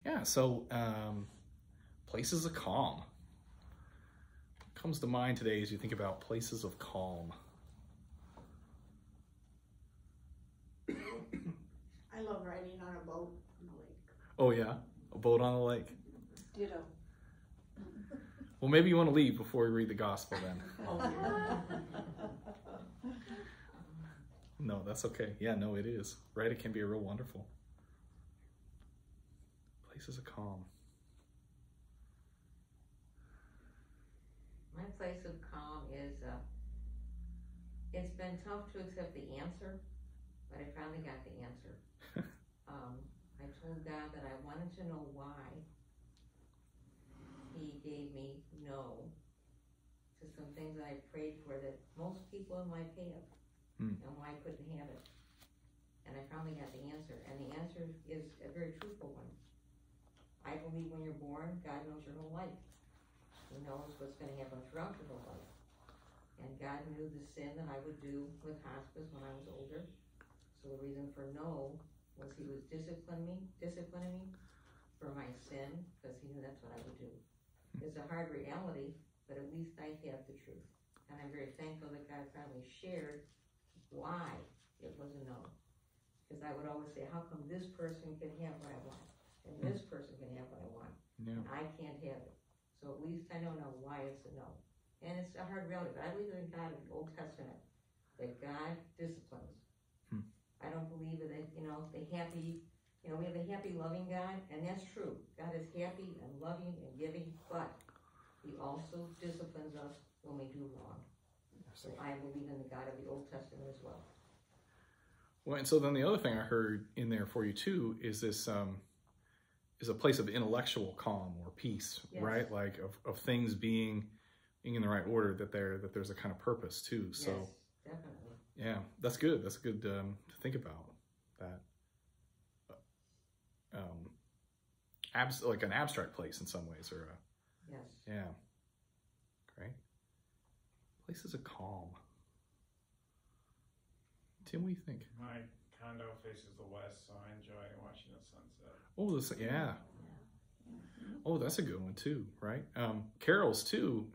Yeah, so places of calm. What comes to mind today as you think about places of calm? I love riding on a boat on the lake. Oh yeah, a boat on the lake. Ditto. Well, maybe you want to leave before we read the gospel then. No, that's okay. Yeah, no, it is. Right? It can be a real wonderful. Places of calm. My place of calm is, it's been tough to accept the answer, but I finally got the answer. I told God that I wanted to know why He gave me no to some things that I prayed for that most people in life have, and why I couldn't have it. And I finally got the answer, and the answer is a very truthful one. I believe when you're born, God knows your whole life. He knows what's going to happen throughout your whole life. And God knew the sin that I would do with hospice when I was older. So the reason for no was He was disciplining me for my sin, because He knew that's what I would do. It's a hard reality, but at least I have the truth. And I'm very thankful that God finally shared why it was a no. Because I would always say, how come this person can have what I want? And this person can have what I want. Yeah. And I can't have it. So at least I know now why it's a no. And it's a hard reality, but I believe in God in the Old Testament, that God disciplines. I don't believe that, we have a happy, loving God, and that's true. God is happy and loving and giving, but He also disciplines us when we do wrong. So I believe in the God of the Old Testament as well. Well, and so then the other thing I heard in there for you too is this is a place of intellectual calm or peace, yes. Right? Like of things being in the right order, that there's a kind of purpose too. So yes, definitely. Yeah, that's good. That's good to think about that. Like an abstract place in some ways, or yes. Yeah. Great. Places of calm. Tim, what do you think? My condo faces the west, so I enjoy watching the sunset. Oh, yeah. Oh, that's a good one too, right? Carol's too.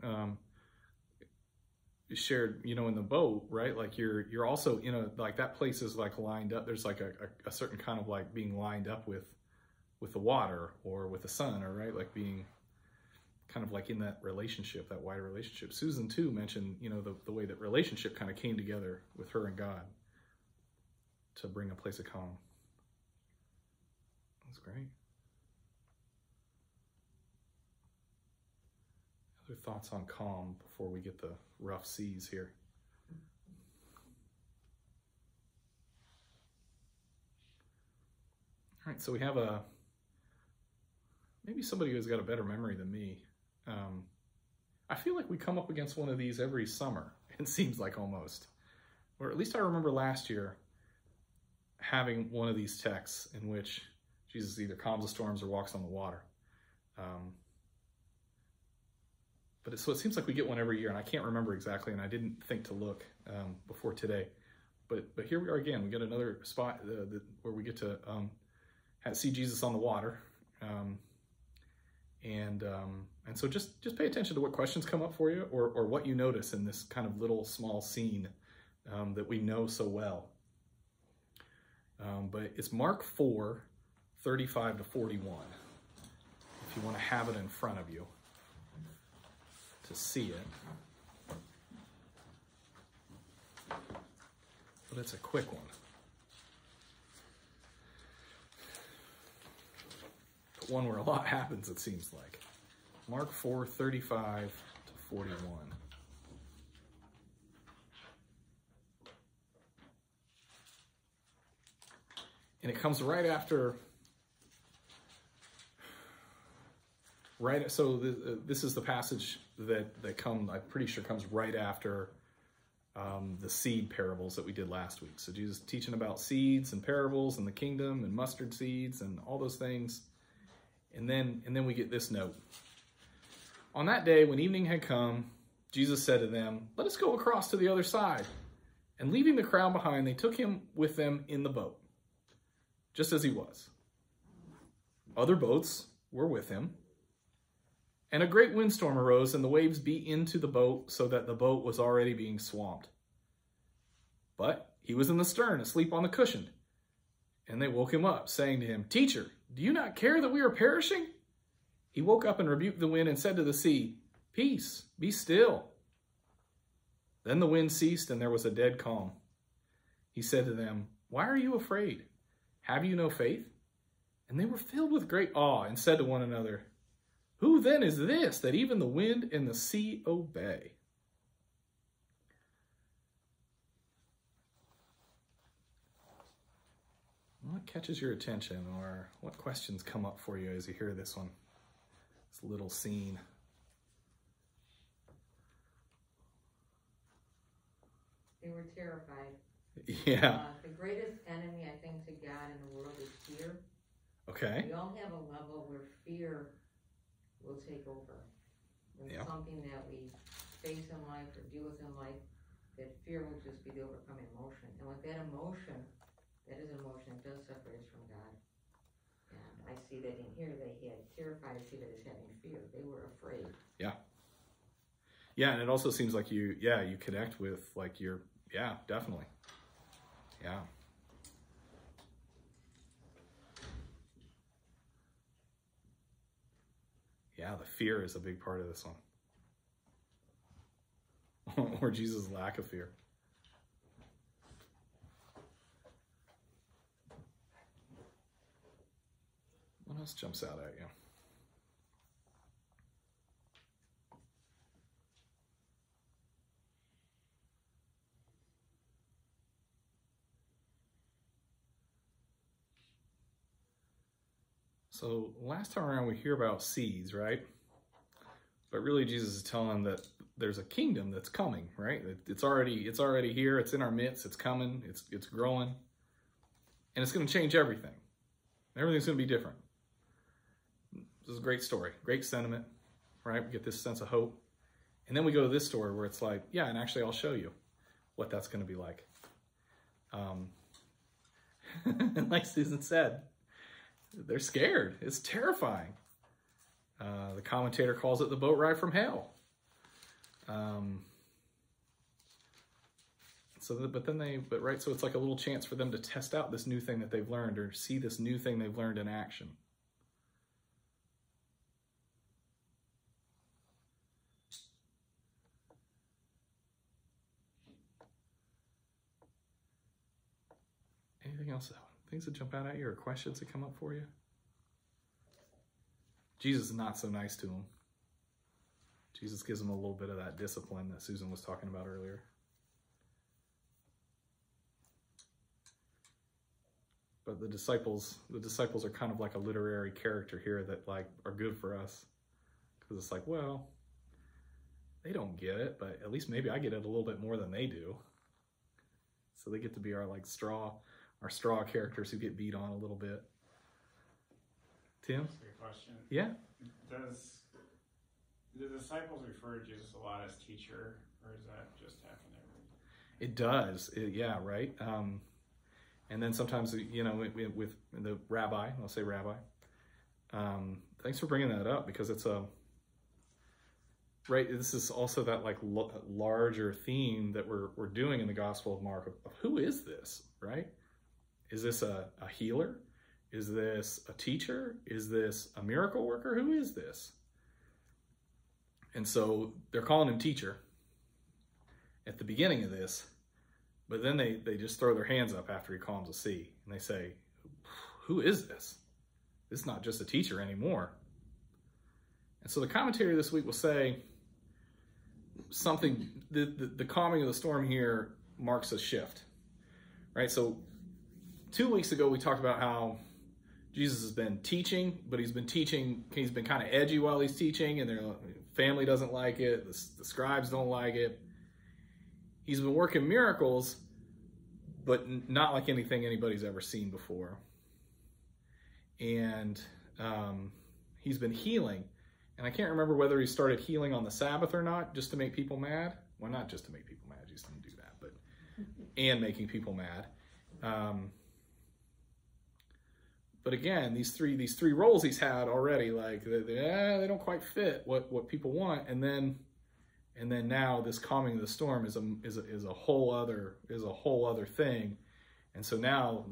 Shared, in the boat, right? Like you're also like that place is like lined up. There's like a certain kind of like being lined up with the water or with the sun, or right, like being kind of like in that relationship, that wider relationship. Susan too mentioned, the way that relationship kind of came together with her and God to bring a place of calm. That's great. Other thoughts on calm before we get the rough seas here? All right, so we have maybe somebody who's got a better memory than me. I feel like we come up against one of these every summer, it seems like almost. Or at least I remember last year having one of these texts in which Jesus either calms the storms or walks on the water. So it seems like we get one every year, and I can't remember exactly, and I didn't think to look before today. But here we are again. We get another spot where we get to see Jesus on the water, and so just pay attention to what questions come up for you, or what you notice in this kind of little small scene that we know so well. But it's Mark 4, 35 to 41. If you want to have it in front of you to see it. But it's a quick one. But one where a lot happens, it seems like. Mark 4, 35 to 41. And it comes right after, so this is the passage that I'm pretty sure comes right after the seed parables that we did last week. So Jesus teaching about seeds and parables and the kingdom and mustard seeds and all those things. And then we get this note. On that day, when evening had come, Jesus said to them, "Let us go across to the other side." And leaving the crowd behind, they took him with them in the boat, just as he was. other boats were with him. And a great windstorm arose, and the waves beat into the boat so that the boat was already being swamped. But he was in the stern, asleep on the cushion. And they woke him up, saying to him, "Teacher, do you not care that we are perishing?" He woke up and rebuked the wind and said to the sea, "Peace, be still." Then the wind ceased, and there was a dead calm. He said to them, "Why are you afraid? Have you no faith?" And they were filled with great awe and said to one another, "Who then is this, that even the wind and the sea obey?" What catches your attention, or what questions come up for you as you hear this one? This little scene. They were terrified. Yeah. The greatest enemy, I think, to God in the world is fear. Okay. We all have a level where fear will take over. When Yeah. something that we face in life or deal with in life, that fear will just be the overcoming emotion. And with that emotion, that is an emotion that does separate us from God. And I see that in here, they had terrified. I see that as having fear. They were afraid. Yeah. Yeah, and it also seems like you connect with, like, definitely. Yeah. Yeah, the fear is a big part of this one. Or Jesus' lack of fear. What else jumps out at you? So last time around we hear about seeds, right? But really Jesus is telling them that there's a kingdom that's coming, right? It's already here, it's in our midst, it's coming, it's growing. And it's going to change everything. Everything's going to be different. This is a great story, great sentiment, right? We get this sense of hope. And then we go to this story where it's like, yeah, and actually I'll show you what that's going to be like. Like Susan said, they're scared. It's terrifying. The commentator calls it the boat ride from hell. So it's like a little chance for them to test out this new thing that they've learned, or see this new thing they've learned in action. Anything else? Things that jump out at you, or questions that come up for you? Jesus is not so nice to them. Jesus gives them a little bit of that discipline that Susan was talking about earlier. But the disciples are kind of like a literary character here that, like, are good for us. Because it's like, well, they don't get it, but at least maybe I get it a little bit more than they do. So they get to be our straw characters who get beat on a little bit. Tim? That's a good question. Yeah? Do the disciples refer to Jesus a lot as teacher, or does that just happen every? It does. Yeah, right? And then sometimes, with the rabbi, I'll say rabbi. Thanks for bringing that up, because it's right. This is also that larger theme that we're doing in the Gospel of Mark of who is this, right? Is this a healer? Is this a teacher? Is this a miracle worker? Who is this? And so they're calling him teacher at the beginning of this, but then they just throw their hands up after he calms the sea, and they say, who is this? This is not just a teacher anymore. And so the commentary this week will say something, the calming of the storm here marks a shift, right? So 2 weeks ago, we talked about how Jesus has been teaching, but he's been kind of edgy while he's teaching, and their family doesn't like it. The scribes don't like it. He's been working miracles, but not like anything anybody's ever seen before. And he's been healing. And I can't remember whether he started healing on the Sabbath or not, just to make people mad. Well, not just to make people mad, Jesus didn't do that, but and making people mad. But again, these three roles he's had already, like they don't quite fit what people want. And then now this calming of the storm is a whole other thing. And so now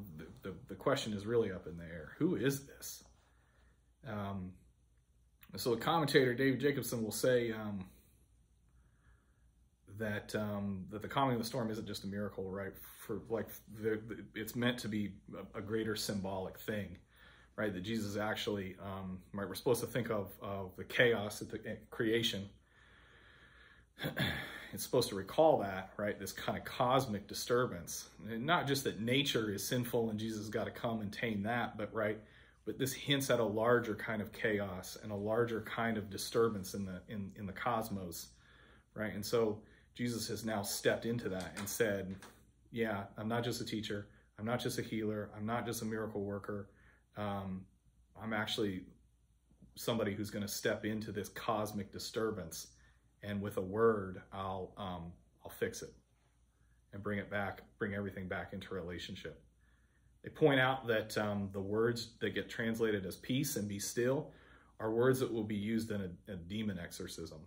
the question is really up in the air. Who is this? So the commentator David Jacobson will say that the calming of the storm isn't just a miracle, right? It's meant to be a greater symbolic thing, right? That Jesus actually, right? We're supposed to think of the chaos at the creation. It's supposed to recall that, right? This kind of cosmic disturbance, and not just that nature is sinful and Jesus has got to come and tame that, but this hints at a larger kind of chaos and a larger kind of disturbance in the cosmos, right? And so Jesus has now stepped into that and said, yeah, I'm not just a teacher. I'm not just a healer. I'm not just a miracle worker. I'm actually somebody who's going to step into this cosmic disturbance, and with a word, I'll fix it and bring everything back into relationship. They point out that the words that get translated as peace and be still are words that will be used in a demon exorcism.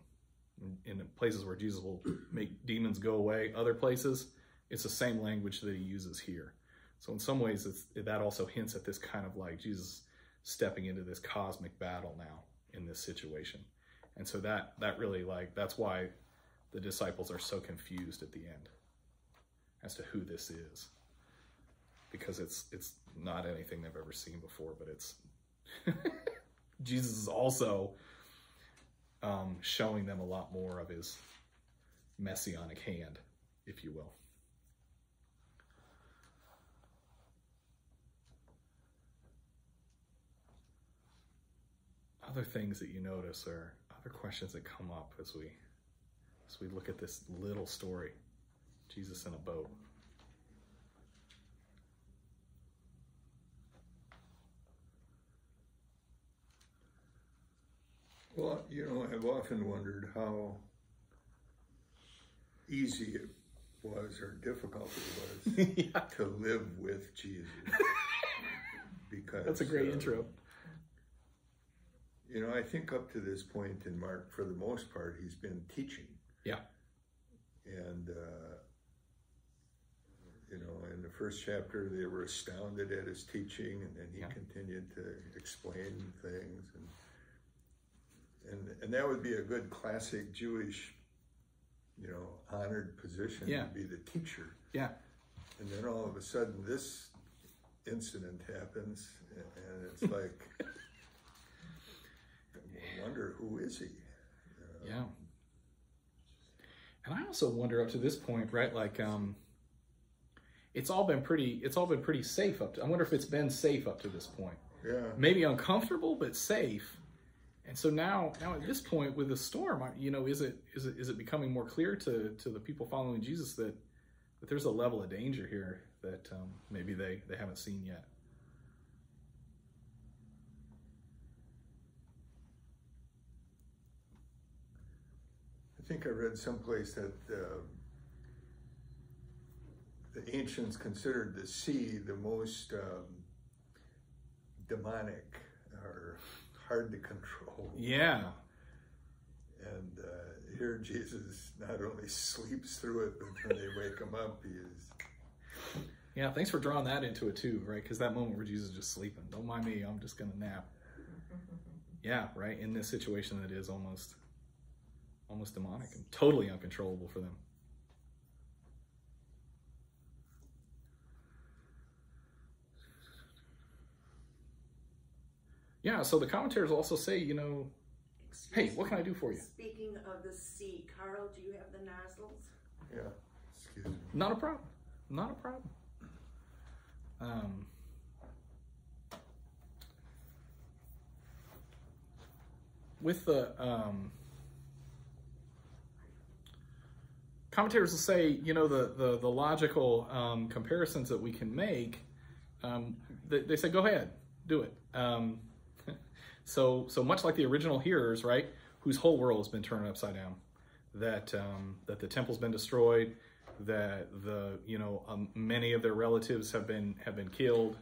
In places where Jesus will make demons go away, other places, it's the same language that he uses here. So in some ways, that also hints at this kind of like Jesus stepping into this cosmic battle now in this situation. And so that really, like, that's why the disciples are so confused at the end as to who this is. Because it's not anything they've ever seen before, but it's Jesus is also showing them a lot more of his messianic hand, if you will. Other things that you notice are other questions that come up as we look at this little story, Jesus in a boat. Well, I've often wondered how easy it was or difficult it was Yeah. to live with Jesus. Because That's a great intro. I think up to this point in Mark, for the most part, he's been teaching. Yeah. And, in the first chapter, they were astounded at his teaching, and then he continued to explain things. And that would be a good classic Jewish, honored position to be the teacher. Yeah. And then all of a sudden this incident happens, and it's like, I wonder, who is he? Yeah. And I also wonder up to this point, right? Like, it's all been pretty safe up to, I wonder if it's been safe up to this point. Yeah. Maybe uncomfortable, but safe. And so now at this point with the storm, is it becoming more clear to the people following Jesus that there's a level of danger here that maybe they haven't seen yet? I think I read someplace that the ancients considered the sea the most demonic or hard to control. Yeah. And here Jesus not only sleeps through it, but when they wake him up, he is... Yeah, thanks for drawing that into it too, right? Because that moment where Jesus is just sleeping, don't mind me, I'm just going to nap. Yeah, right? In this situation that is almost demonic and totally uncontrollable for them. Yeah, so the commentators also say, hey, what can I do for you? Speaking of the sea, Carl, do you have the nozzles? Yeah, excuse me. Not a problem. Not a problem. With the commentators will say, the logical comparisons that we can make, they say, go ahead, do it. So much like the original hearers, right, whose whole world has been turned upside down, that the temple's been destroyed, that many of their relatives have been killed,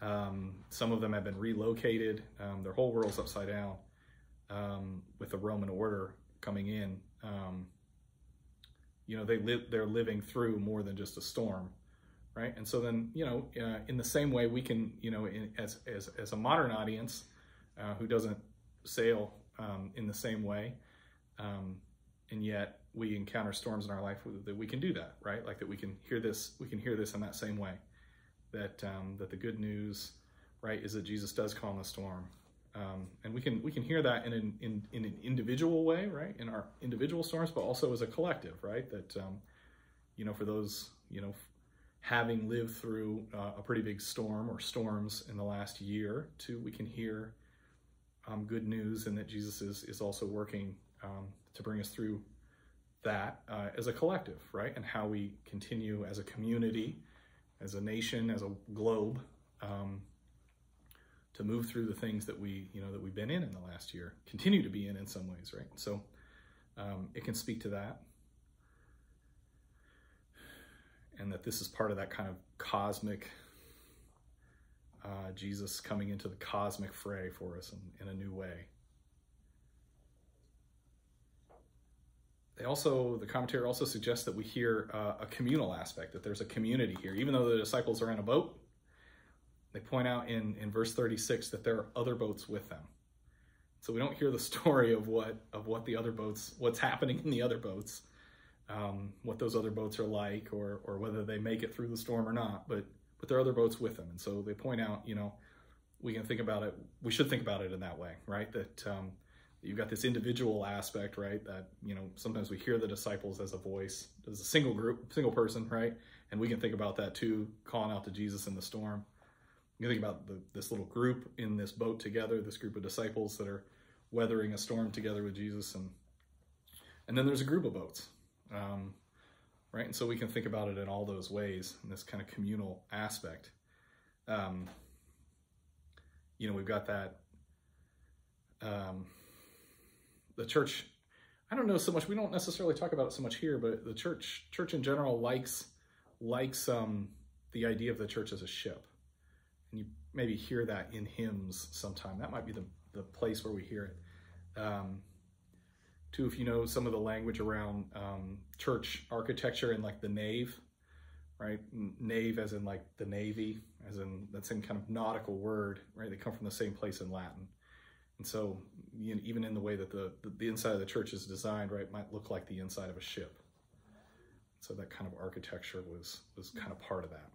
Some of them have been relocated. Their whole world's upside down with the Roman order coming in. They're living through more than just a storm, right? And so then, in the same way, we can, as a modern audience who doesn't sail in the same way, and yet we encounter storms in our life, that we can do that, right? Like that we can hear this in that same way. That the good news, right, is that Jesus does calm the storm, and we can hear that in an individual way, right, in our individual storms, but also as a collective, right? That for those having lived through a pretty big storm or storms in the last year, too, we can hear good news, and that Jesus is also working to bring us through that as a collective, right, and how we continue as a community, as a nation, as a globe, to move through the things that we've been in the last year, continue to be in some ways, right? So it can speak to that, and that this is part of that kind of cosmic Jesus coming into the cosmic fray for us in a new way. The commentary also suggests that we hear a communal aspect, that there's a community here. Even though the disciples are in a boat, they point out in verse 36 that there are other boats with them. So we don't hear the story of what the other boats, what's happening in the other boats, what those other boats are like, or whether they make it through the storm or not, but there are other boats with them. And so they point out, we can think about it, we should think about it in that way, right? That you've got this individual aspect, right? That, sometimes we hear the disciples as a voice, as a single single person, right? And we can think about that too, calling out to Jesus in the storm. You can think about this little group in this boat together, this group of disciples that are weathering a storm together with Jesus. And then there's a group of boats, right? And so we can think about it in all those ways, in this kind of communal aspect. We've got that, the church, I don't know so much, we don't necessarily talk about it so much here, but the church in general likes the idea of the church as a ship. And you maybe hear that in hymns sometime. That might be the place where we hear it. Too, if you know some of the language around church architecture and like the nave, right? Nave as in like the navy, as in that's in kind of nautical word, right? They come from the same place in Latin. And so even in the way that the inside of the church is designed, right, might look like the inside of a ship. So that kind of architecture was kind of part of that.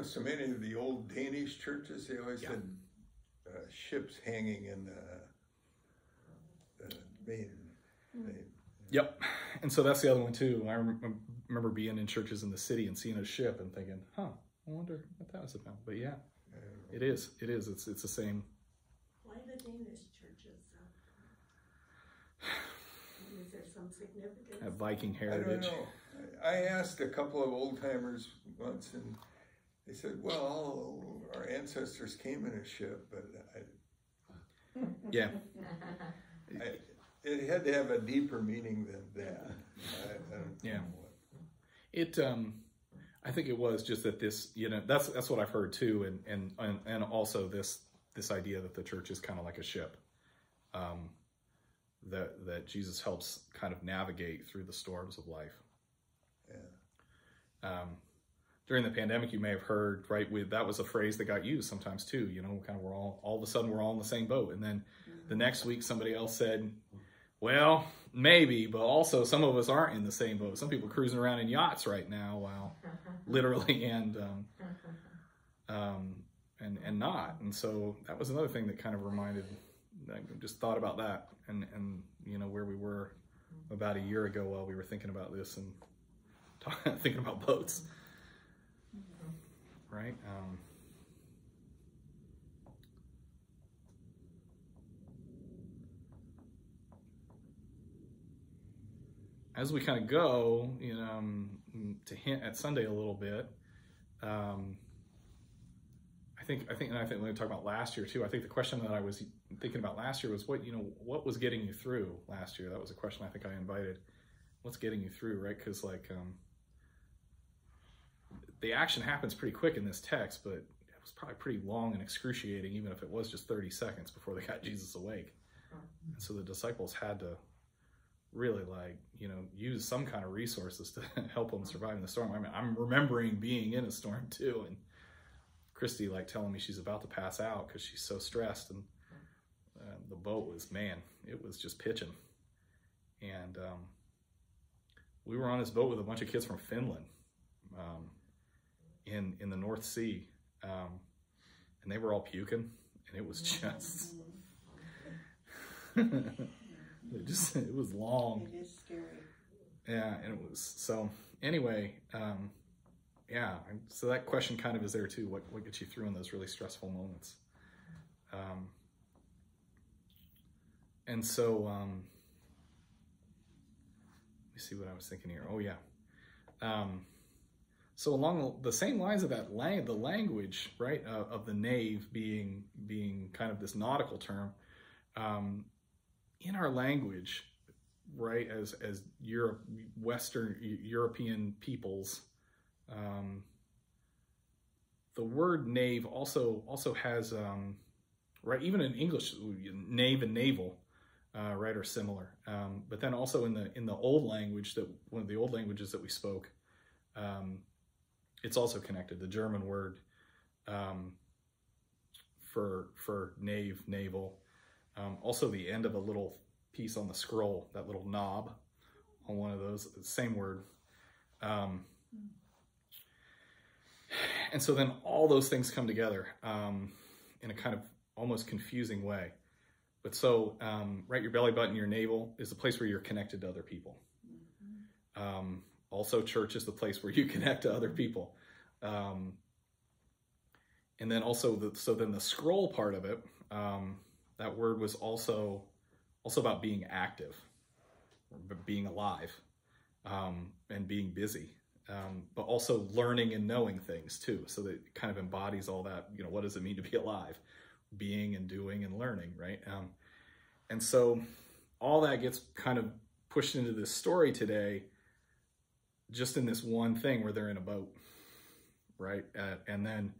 So many of the old Danish churches, they always had ships hanging in the main. Yep. And so that's the other one too. I remember being in churches in the city and seeing a ship and thinking, I wonder what that was about. But yeah, it is. It's the same. Why the Danish churches? Is there some significance? That Viking heritage. I don't know. I asked a couple of old timers once, and they said, well, our ancestors came in a ship, but yeah. It had to have a deeper meaning than that. I don't know what. It, I think it was just that this, that's what I've heard too, and also this idea that the church is kind of like a ship, that Jesus helps kind of navigate through the storms of life. Yeah. During the pandemic, you may have heard, right, that was a phrase that got used sometimes too, kind of we're all of a sudden we're all in the same boat. And then the next week somebody else said, well, maybe, but also some of us aren't in the same boat. Some people cruising around in yachts right now, literally and not. And so that was another thing that kind of reminded, I just thought about that and where we were about a year ago while we were thinking about this and thinking about boats. Right? As we kind of go, to hint at Sunday a little bit, I think when we talk about last year too, I think the question that I was thinking about last year was what was getting you through last year? That was a question I think I invited. What's getting you through, right? Because the action happens pretty quick in this text, but was probably pretty long and excruciating, even if it was just 30 seconds before they got Jesus awake. And so the disciples had to really use some kind of resources to help them survive in the storm. I mean, I'm remembering being in a storm too, and Christy telling me she's about to pass out because she's so stressed, and the boat was, it was just pitching. And we were on this boat with a bunch of kids from Finland in the North Sea, and they were all puking, and it was just it was long. It is scary. Yeah, and it was, so anyway, so that question kind of is there too. What gets you through in those really stressful moments? And so, let me see what I was thinking here. Oh yeah. So along the same lines of that, the language, right, of the nave being kind of this nautical term, in our language, right, as Western European peoples, the word nave also has, right, even in English, nave and navel, right, are similar. But then also in the old language, that one of the old languages that we spoke, it's also connected. The German word for nave, navel, also the end of a little piece on the scroll, that little knob on one of those, same word. And so then all those things come together in a kind of almost confusing way. But so, right, your belly button, your navel is the place where you're connected to other people. Also, church is the place where you connect to other people. And then also, so then the scroll part of it, that word was also about being active, being alive, and being busy, but also learning and knowing things too. So that it kind of embodies all that, what does it mean to be alive? Being and doing and learning, right? And so all that gets kind of pushed into this story today, just in this one thing where they're in a boat, right? And then,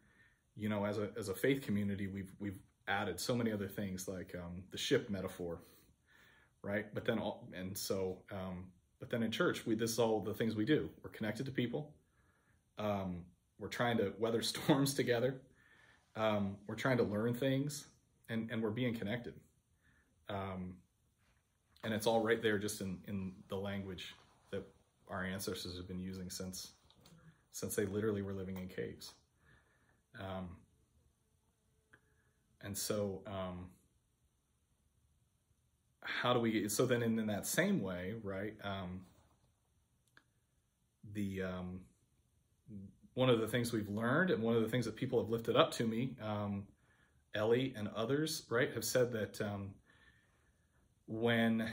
as a faith community, we've added so many other things, like the ship metaphor, right? But then but then in church, this is all the things we do. We're connected to people. We're trying to weather storms together. We're trying to learn things, and we're being connected. And it's all right there, just in the language that our ancestors have been using since they literally were living in caves. And so, how do we, so then in that same way, right, one of the things we've learned, and one of the things that people have lifted up to me, Ellie and others, right, have said that when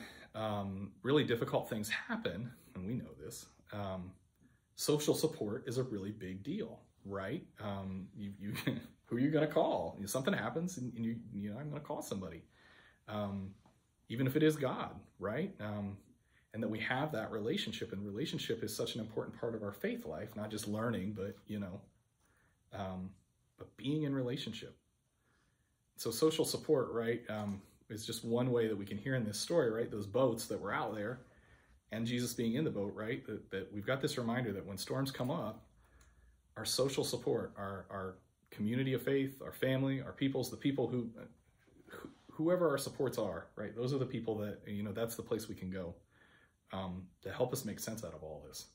really difficult things happen, and we know this, social support is a really big deal, right? You who are you going to call? Something happens, and I'm going to call somebody, even if it is God, right? And that we have that relationship, and relationship is such an important part of our faith life, not just learning, but but being in relationship. So social support, right, is just one way that we can hear in this story, right? Those boats that were out there, and Jesus being in the boat, right? That we've got this reminder that when storms come up, our social support, our community of faith, our family, our peoples, the people whoever our supports are, right? Those are the people that, that's the place we can go to help us make sense out of all this.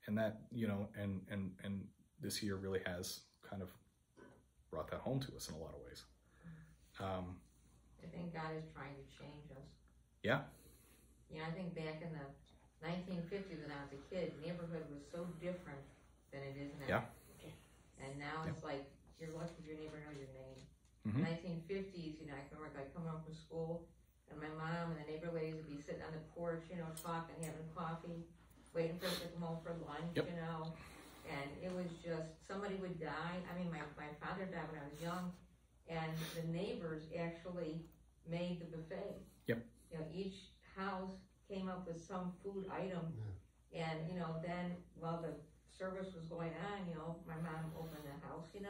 And that, and this year really has kind of brought that home to us in a lot of ways. I think God is trying to change us. Yeah. I think back in the 1950s when I was a kid, neighborhood was so different than it is now. Yeah. And now it's like, you're lucky your neighbor knows your name. Mm-hmm. 1950s, I can remember coming home from school, and my mom and the neighbor ladies would be sitting on the porch, talking, having coffee, waiting for us to come home for lunch, Yep. And it was just, somebody would die. I mean, my father died when I was young, and the neighbors actually made the buffet. Yep. Each house came up with some food item, and then while the service was going on, my mom opened the house, and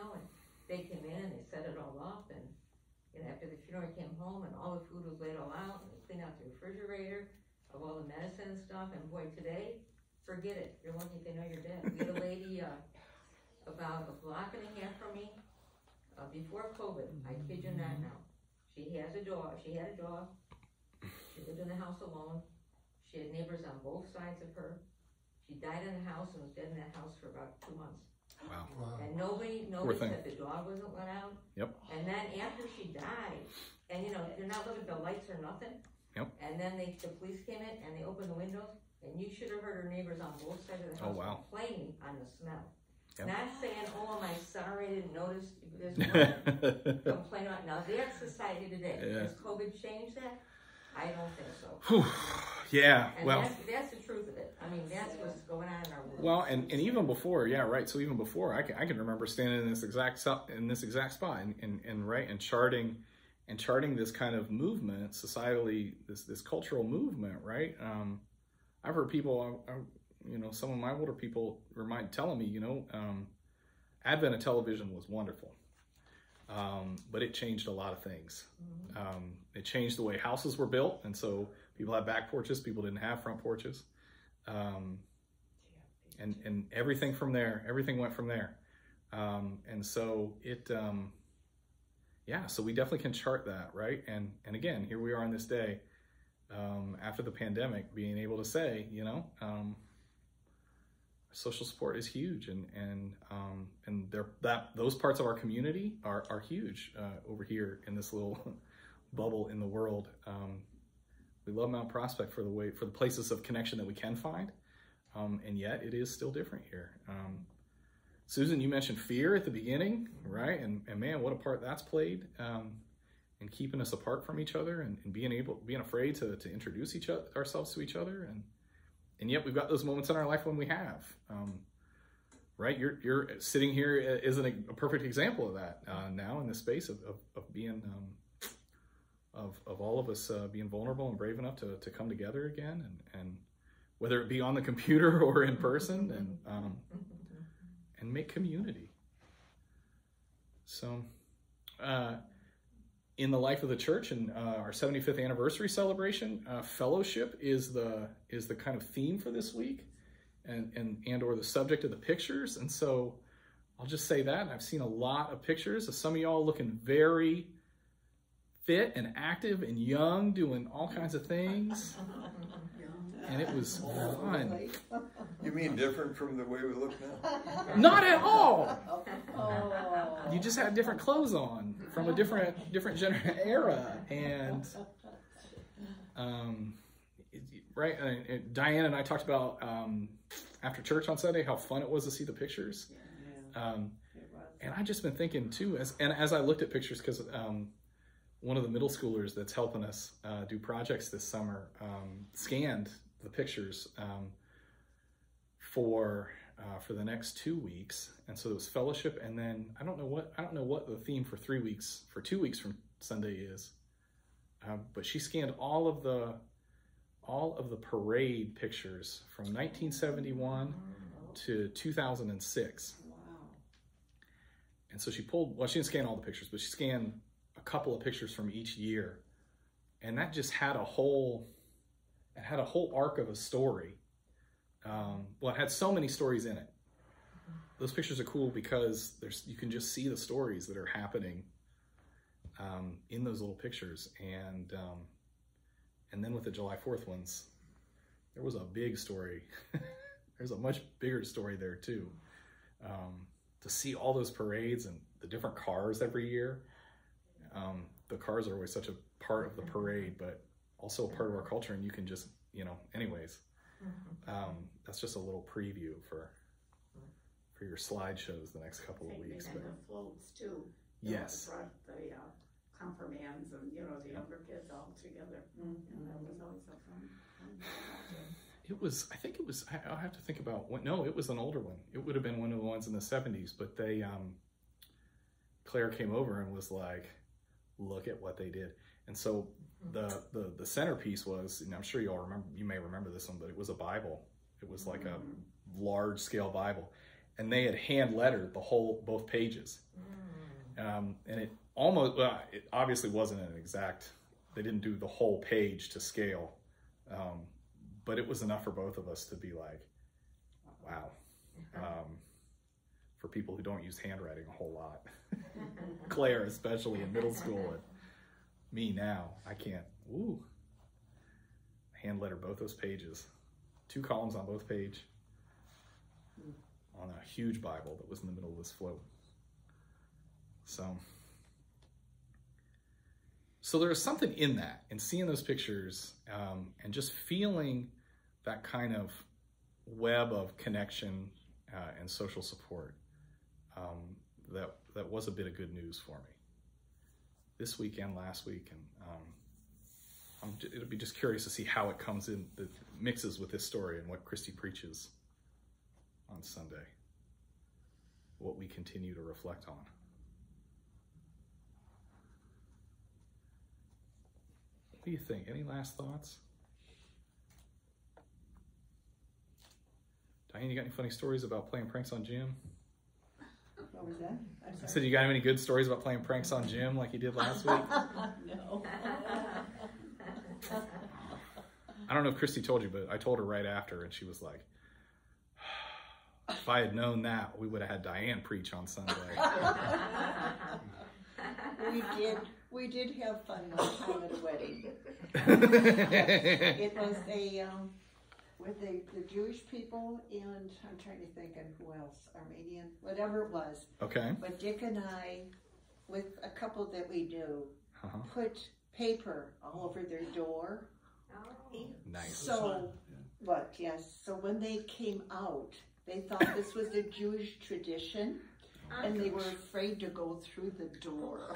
they came in and they set it all up, and after the funeral, I came home and all the food was laid all out, and they cleaned out the refrigerator of all the medicine and stuff, and boy, today, forget it. You're lucky if they know you're dead. We had a lady about a block and a half from me before COVID. I kid you not now. She had a dog. She lived in the house alone. She had neighbors on both sides of her. She died in the house and was dead in that house for about 2 months. Wow. And nobody said the dog wasn't let out. Yep. And then after she died, and they're not looking at the lights or nothing. Yep. And then the police came in and they opened the windows, and you should have heard her neighbors on both sides of the house complaining on the smell. Yep. Not saying, "Oh, am I sorry I didn't notice." There's no complaint about. Now that's society today. Has COVID changed that? I don't think so. Yeah, and that's the truth of it. I mean, that's what's going on in our world. Well, and even before, yeah, right. So even before, I can remember standing in this exact spot and charting this kind of movement, societally, this cultural movement, right? I've heard people, some of my older people telling me, advent of television was wonderful. But it changed a lot of things. It changed the way houses were built, and so people had back porches, people didn't have front porches, and everything from there, everything went from there, and so it, so we definitely can chart that, right? And again, here we are on this day, after the pandemic, being able to say, social support is huge, and those parts of our community are huge over here in this little bubble in the world. We love Mount Prospect for the places of connection that we can find, and yet it is still different here. Susan, you mentioned fear at the beginning, right? And man, what a part that's played in keeping us apart from each other, and being afraid to introduce ourselves to each other, and yet we've got those moments in our life when we have, right? You're sitting here isn't a perfect example of that now in the space of being, of all of us being vulnerable and brave enough to come together again, and whether it be on the computer or in person, and make community. So, in the life of the church and our 75th anniversary celebration, fellowship is the kind of theme for this week, and or the subject of the pictures. And so I'll just say that I've seen a lot of pictures of some of y'all looking very fit and active and young, doing all kinds of things, and it was fun. You mean different from the way we look now? Not at all. You just had different clothes on from a different era, and right. Diane and I talked about after church on Sunday how fun it was to see the pictures, and I've just been thinking too, as I looked at pictures, because one of the middle schoolers that's helping us do projects this summer scanned the pictures for the next 2 weeks, and so it was fellowship, and then I don't know what the theme for 2 weeks from Sunday is, but she scanned all of the parade pictures from 1971 to 2006. Wow! And so she didn't scan all the pictures, but she scanned a couple of pictures from each year, and that just had a whole arc of a story. It had so many stories in it. Those pictures are cool because you can just see the stories that are happening in those little pictures. And then with the July 4th ones, there was a big story. There's a much bigger story there too. To see all those parades and the different cars every year. The cars are always such a part of the parade, but also a part of our culture, and you can just, anyways. That's just a little preview for your slideshows the next couple of weeks. And the floats too. Yes. Brought the confirmands and the younger kids all together, and that was always a fun. It was. I think it was. I'll have to think about what. No, it was an older one. It would have been one of the ones in the 70s. But they, Claire came over and was like, "Look at what they did." And so the centerpiece was, and I'm sure you may remember this one, but it was a Bible It was like a large scale Bible, and they had hand lettered both pages. And it almost, well, it obviously wasn't an exact, they didn't do the whole page to scale, but it was enough for both of us to be like, wow. For people who don't use handwriting a whole lot, Claire especially in middle school, and me now, I can't, hand letter both those pages, 2 columns on both page, on a huge Bible that was in the middle of this float. So there's something in that, and seeing those pictures, and just feeling that kind of web of connection and social support. That was a bit of good news for me this week and last week, and it'll be just curious to see how it comes in, that mixes with this story and what Christy preaches on Sunday, what we continue to reflect on. What do you think? Any last thoughts? Diane, you got any funny stories about playing pranks on Jim? What was that? I said, you got any good stories about playing pranks on Jim like you did last week? No. I don't know if Christy told you, but I told her right after, and she was like, if I had known that, we would have had Diane preach on Sunday. We did have fun one time at a wedding. It was with the Jewish people, and I'm trying to think of who else, Armenian, whatever it was. Okay. But Dick and I, with a couple that we knew, put paper all over their door. Nice. So, yes. So when they came out, they thought this was a Jewish tradition, and they were afraid to go through the door.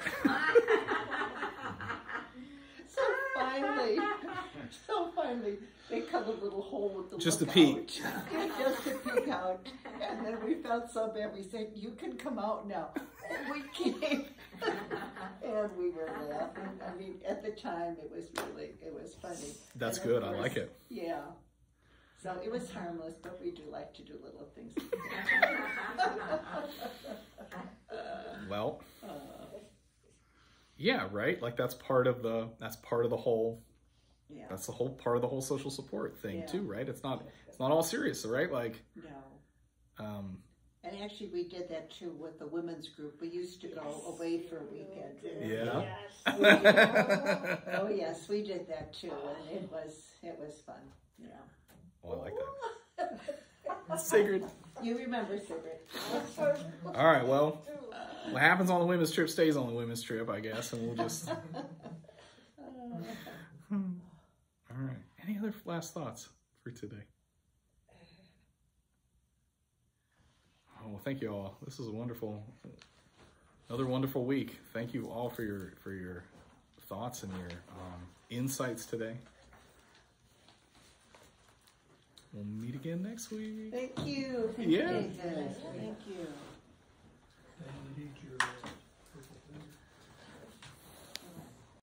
So finally, they cut a little hole with the just lookout. to peek. Yeah, just to peek out. And then we felt so bad. We said, "You can come out now." And we came, and we were laughing. I mean, at the time, it was funny. That's and good. course, I like it. Yeah. So it was harmless, but we do like to do little things. Well, yeah, right. Like that's part of the whole. Yeah. That's the whole part of the whole social support thing too, right? It's not all serious, right? Like no. And actually, we did that too with the women's group. We used to go away for a weekend. Yeah. Yes. Oh yes, we did that too, and it was fun. Yeah. Oh, I like that. Sigrid. You remember Sigrid. All right, well, what happens on the women's trip stays on the women's trip, I guess, and we'll just... All right. Any other last thoughts for today? Oh, well, thank you all. This is another wonderful week. Thank you all for your thoughts and your insights today. We'll meet again next week. Thank you. Yeah. Thank you. Thank you.